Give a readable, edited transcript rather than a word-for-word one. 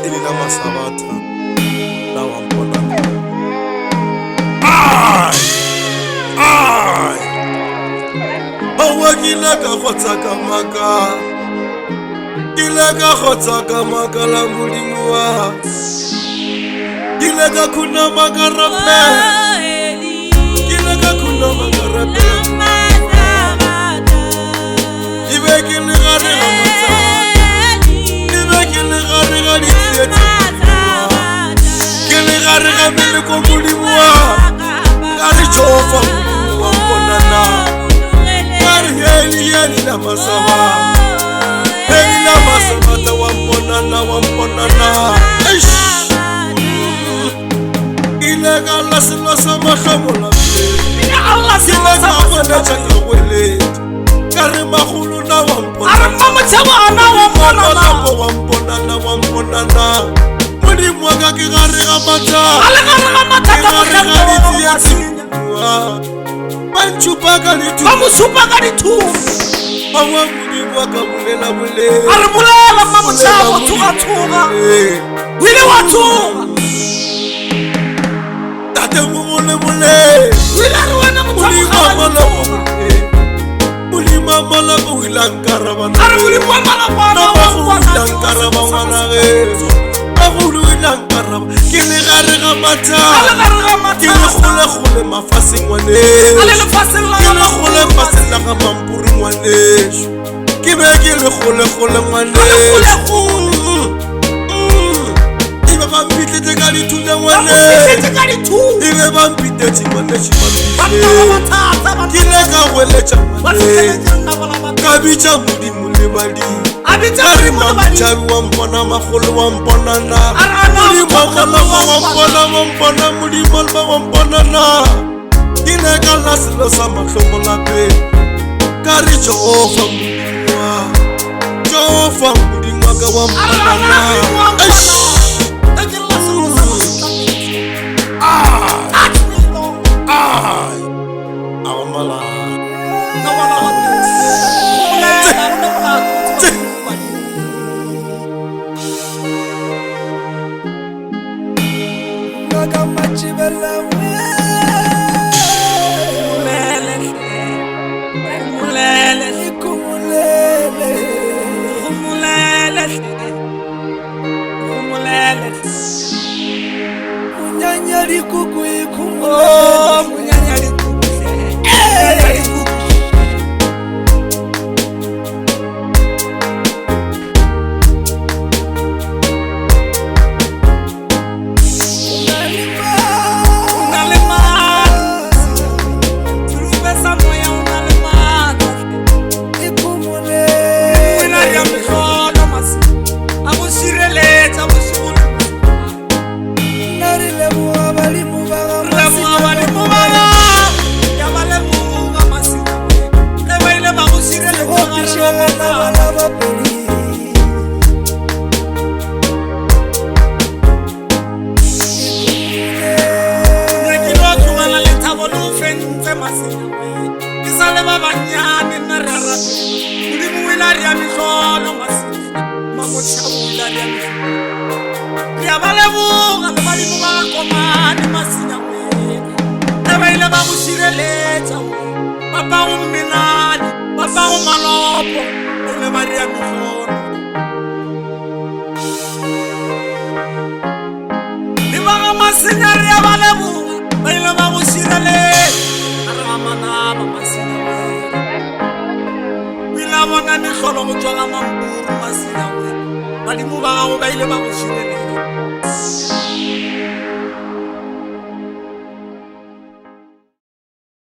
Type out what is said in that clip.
Ili la masabata la wampona. Bawa kila ka khotsa maka. Kila ka khotsa maka la mulimwa. Kila ka kuna magarape. Kila ka kuna magarape. Ibe kila gare gamata. Ibe kila gare gari tieti. Kila gare gamele ko mulimwa. Gari chofa wamponana. Gari heli la masaba. Heli la masaba ta wamponana. Ilega la sila sama khamola. Allah sila sama chaka wele. Kare mahulu na wamponana. Arama chawa na wamponana. Mudi mwaga kigare gamata. Ale gare gamata ta Banchupa kalitu. Bamusupa kalitu. Awa mudi mwaga mulela mule. Armulela mamuchawa tuga. Wile watu. Mule wila ruwana mutama muli mama la wilankara bana muli mama la bana wilankara bana agulu wilankara kile gare gamata kile khule mafasi ngwane kile khule mafasi la gamampuri ngwane kibe kile khule ngwane Bampite te gari tu na wane. Ibe bampite ti wane chimambise. Kile ka wele chamane. Kabicha mudi mule bali. Kari mamcha wampona makhulu wamponana. Mudi mamala wampona mudi malba wamponana. Kile ka lasilo sama khomola pe. Kari Jehova mudiwa. Jehova mudiwa ka wamponana. Bali mu ba o ba ile ba go shirele